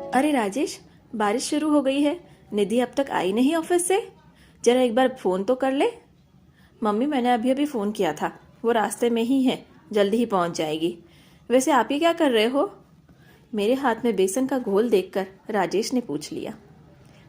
अरे राजेश, बारिश शुरू हो गई है। निधि अब तक आई नहीं ऑफिस से। जरा एक बार फोन तो कर ले। मम्मी, मैंने अभी अभी फोन किया था, वो रास्ते में ही है, जल्दी ही पहुंच जाएगी। वैसे आप ही क्या कर रहे हो? मेरे हाथ में बेसन का घोल देखकर राजेश ने पूछ लिया।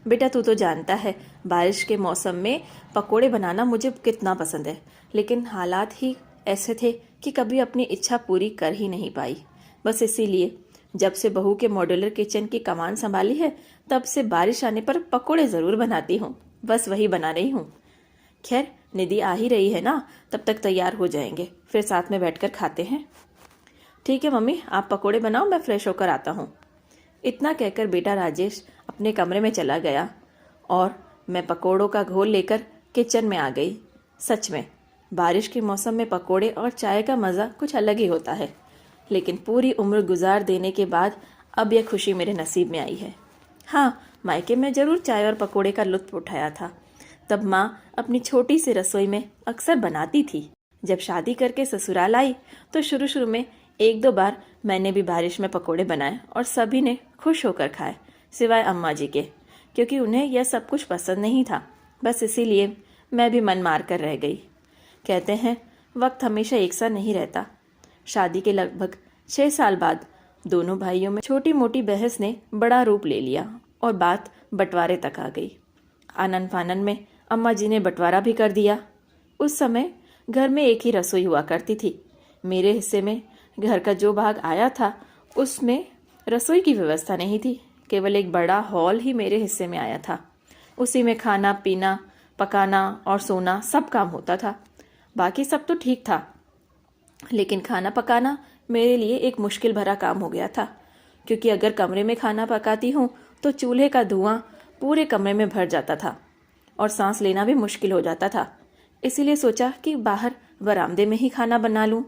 बेटा, तू तो जानता है बारिश के मौसम में पकोड़े बनाना मुझे कितना पसंद है, लेकिन हालात ही ऐसे थे कि कभी अपनी इच्छा पूरी कर ही नहीं पाई। बस इसीलिए जब से बहू के मॉड्यूलर किचन की कमान संभाली है, तब से बारिश आने पर पकोड़े जरूर बनाती हूँ। बस वही बना रही हूँ। खैर, निधि आ ही रही है ना, तब तक तैयार हो जाएंगे, फिर साथ में बैठकर खाते हैं। ठीक है मम्मी, आप पकोड़े बनाओ, मैं फ्रेश होकर आता हूँ। इतना कहकर बेटा राजेश अपने कमरे में चला गया और मैं पकोड़ों का घोल लेकर किचन में आ गई। सच में बारिश के मौसम में पकोड़े और चाय का मज़ा कुछ अलग ही होता है, लेकिन पूरी उम्र गुजार देने के बाद अब यह खुशी मेरे नसीब में आई है। हाँ, मायके में ज़रूर चाय और पकोड़े का लुत्फ उठाया था। तब माँ अपनी छोटी सी रसोई में अक्सर बनाती थी। जब शादी करके ससुराल आई तो शुरू शुरू में एक दो बार मैंने भी बारिश में पकोड़े बनाए और सभी ने खुश होकर खाए, सिवाय अम्मा जी के, क्योंकि उन्हें यह सब कुछ पसंद नहीं था। बस इसीलिए मैं भी मन मार कर रह गई। कहते हैं वक्त हमेशा एक सा नहीं रहता। शादी के लगभग 6 साल बाद दोनों भाइयों में छोटी मोटी बहस ने बड़ा रूप ले लिया और बात बंटवारे तक आ गई। आनन फानन में अम्मा जी ने बंटवारा भी कर दिया। उस समय घर में एक ही रसोई हुआ करती थी। मेरे हिस्से में घर का जो भाग आया था उसमें रसोई की व्यवस्था नहीं थी। केवल एक बड़ा हॉल ही मेरे हिस्से में आया था। उसी में खाना पीना, पकाना और सोना सब काम होता था। बाकी सब तो ठीक था, लेकिन खाना पकाना मेरे लिए एक मुश्किल भरा काम हो गया था, क्योंकि अगर कमरे में खाना पकाती हूँ तो चूल्हे का धुआं पूरे कमरे में भर जाता था और सांस लेना भी मुश्किल हो जाता था। इसीलिए सोचा कि बाहर बरामदे में ही खाना बना लूं,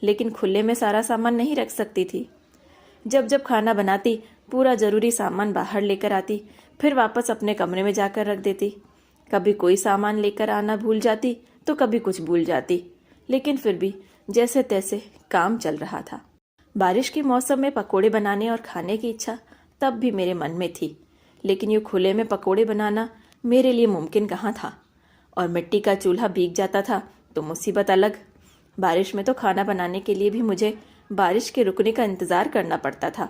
लेकिन खुले में सारा सामान नहीं रख सकती थी। जब जब खाना बनाती पूरा ज़रूरी सामान बाहर लेकर आती, फिर वापस अपने कमरे में जाकर रख देती। कभी कोई सामान लेकर आना भूल जाती तो कभी कुछ भूल जाती, लेकिन फिर भी जैसे तैसे काम चल रहा था। बारिश के मौसम में पकोड़े बनाने और खाने की इच्छा तब भी मेरे मन में थी, लेकिन यूँ खुले में पकोड़े बनाना मेरे लिए मुमकिन कहाँ था। और मिट्टी का चूल्हा भीग जाता था तो मुसीबत अलग। बारिश में तो खाना बनाने के लिए भी मुझे बारिश के रुकने का इंतज़ार करना पड़ता था।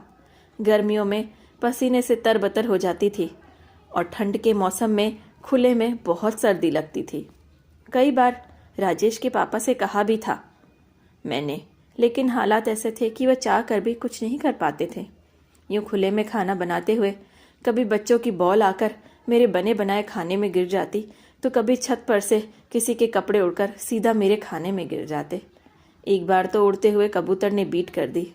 गर्मियों में पसीने से तरबतर हो जाती थी और ठंड के मौसम में खुले में बहुत सर्दी लगती थी। कई बार राजेश के पापा से कहा भी था मैंने, लेकिन हालात ऐसे थे कि वह चाह कर भी कुछ नहीं कर पाते थे। यूँ खुले में खाना बनाते हुए कभी बच्चों की बॉल आकर मेरे बने बनाए खाने में गिर जाती, तो कभी छत पर से किसी के कपड़े उड़कर सीधा मेरे खाने में गिर जाते। एक बार तो उड़ते हुए कबूतर ने बीट कर दी।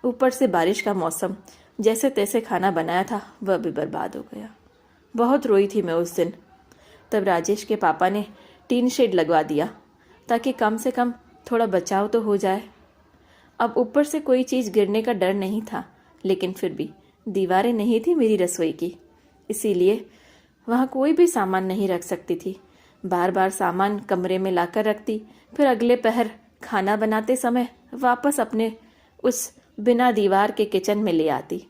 ऊपर से बारिश का मौसम, जैसे तैसे खाना बनाया था वह भी बर्बाद हो गया। बहुत रोई थी मैं उस दिन। तब राजेश के पापा ने टीन शेड लगवा दिया ताकि कम से कम थोड़ा बचाव तो हो जाए। अब ऊपर से कोई चीज़ गिरने का डर नहीं था, लेकिन फिर भी दीवारें नहीं थी मेरी रसोई की, इसीलिए वहाँ कोई भी सामान नहीं रख सकती थी। बार बार सामान कमरे में लाकर रखती, फिर अगले पहर खाना बनाते समय वापस अपने उस बिना दीवार के किचन में ले आती।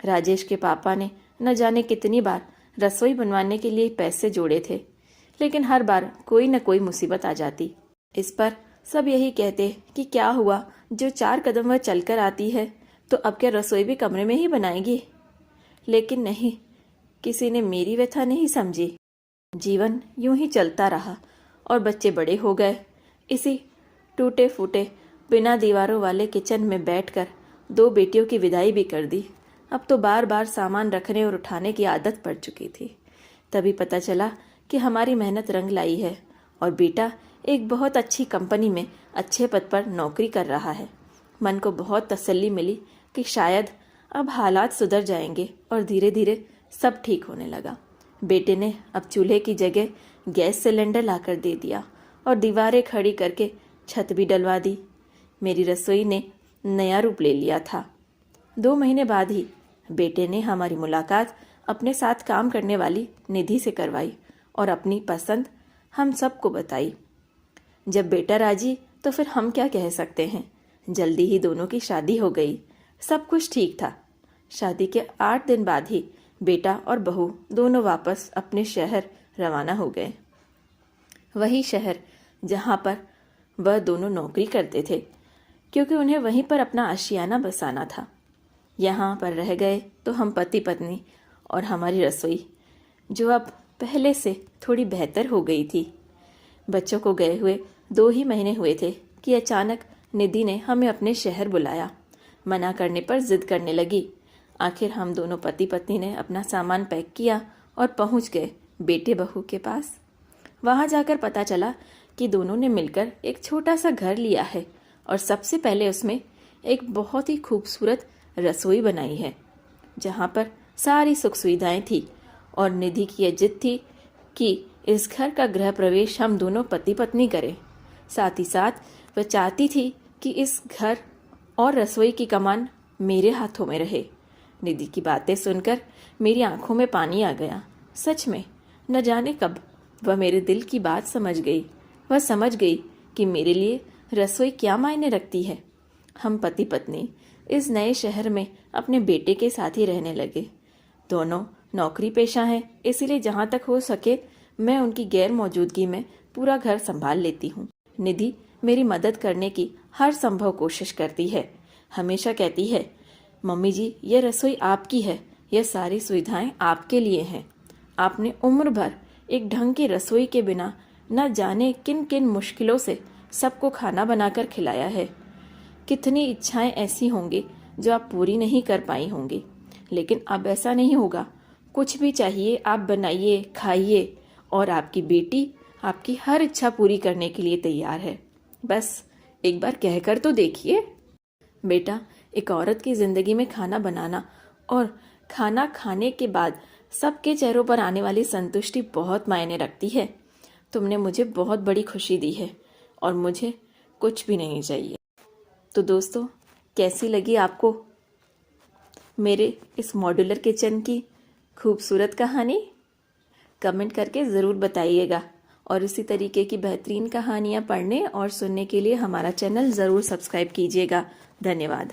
राजेश के पापा ने न जाने कितनी बार रसोई बनवाने के लिए पैसे जोड़े थे, लेकिन हर बार कोई न कोई मुसीबत आ जाती। इस पर सब यही कहते कि क्या हुआ, जो 4 कदम वह चलकर आती है तो अब क्या रसोई भी कमरे में ही बनाएगी। लेकिन नहीं, किसी ने मेरी व्यथा नहीं समझी। जीवन यूं ही चलता रहा और बच्चे बड़े हो गए। इसी टूटे फूटे बिना दीवारों वाले किचन में बैठकर 2 बेटियों की विदाई भी कर दी। अब तो बार बार सामान रखने और उठाने की आदत पड़ चुकी थी। तभी पता चला कि हमारी मेहनत रंग लाई है और बेटा एक बहुत अच्छी कंपनी में अच्छे पद पर नौकरी कर रहा है। मन को बहुत तसल्ली मिली कि शायद अब हालात सुधर जाएंगे और धीरे धीरे सब ठीक होने लगा। बेटे ने अब चूल्हे की जगह गैस सिलेंडर लाकर दे दिया और दीवारें खड़ी करके छत भी डलवा दी। मेरी रसोई ने नया रूप ले लिया था। 2 महीने बाद ही बेटे ने हमारी मुलाकात अपने साथ काम करने वाली निधि से करवाई और अपनी पसंद हम सबको बताई। जब बेटा राजी तो फिर हम क्या कह सकते हैं। जल्दी ही दोनों की शादी हो गई। सब कुछ ठीक था। शादी के 8 दिन बाद ही बेटा और बहू दोनों वापस अपने शहर रवाना हो गए। वही शहर जहाँ पर वह दोनों नौकरी करते थे, क्योंकि उन्हें वहीं पर अपना आशियाना बसाना था। यहाँ पर रह गए तो हम पति पत्नी और हमारी रसोई, जो अब पहले से थोड़ी बेहतर हो गई थी। बच्चों को गए हुए 2 ही महीने हुए थे कि अचानक निधि ने हमें अपने शहर बुलाया। मना करने पर जिद करने लगी। आखिर हम दोनों पति पत्नी ने अपना सामान पैक किया और पहुंच गए बेटे बहू के पास। वहां जाकर पता चला कि दोनों ने मिलकर एक छोटा सा घर लिया है और सबसे पहले उसमें एक बहुत ही खूबसूरत रसोई बनाई है, जहां पर सारी सुख सुविधाएं थी। और निधि की यह जिद थी कि इस घर का गृह प्रवेश हम दोनों पति पत्नी करें। साथ ही साथ वह चाहती थी कि इस घर और रसोई की कमान मेरे हाथों में रहे। निधि की बातें सुनकर मेरी आंखों में पानी आ गया। सच में न जाने कब वह मेरे दिल की बात समझ गई। वह समझ गई कि मेरे लिए रसोई क्या मायने रखती है। हम पति पत्नी इस नए शहर में अपने बेटे के साथ ही रहने लगे। दोनों नौकरी पेशा हैं, इसीलिए जहाँ तक हो सके मैं उनकी गैर मौजूदगी में पूरा घर संभाल लेती हूँ। निधि मेरी मदद करने की हर संभव कोशिश करती है। हमेशा कहती है, मम्मी जी ये रसोई आपकी है, यह सारी सुविधाएं आपके लिए हैं। आपने उम्र भर एक ढंग की रसोई के बिना न जाने किन किन मुश्किलों से सबको खाना बनाकर खिलाया है। कितनी इच्छाएं ऐसी होंगी जो आप पूरी नहीं कर पाई होंगी, लेकिन अब ऐसा नहीं होगा। कुछ भी चाहिए आप बनाइए, खाइए, और आपकी बेटी आपकी हर इच्छा पूरी करने के लिए तैयार है। बस एक बार कहकर तो देखिए। बेटा, एक औरत की जिंदगी में खाना बनाना और खाना खाने के बाद सबके चेहरों पर आने वाली संतुष्टि बहुत मायने रखती है। तुमने मुझे बहुत बड़ी खुशी दी है और मुझे कुछ भी नहीं चाहिए। तो दोस्तों, कैसी लगी आपको मेरे इस मॉड्यूलर किचन की खूबसूरत कहानी? कमेंट करके ज़रूर बताइएगा। और इसी तरीके की बेहतरीन कहानियाँ पढ़ने और सुनने के लिए हमारा चैनल ज़रूर सब्सक्राइब कीजिएगा। धन्यवाद।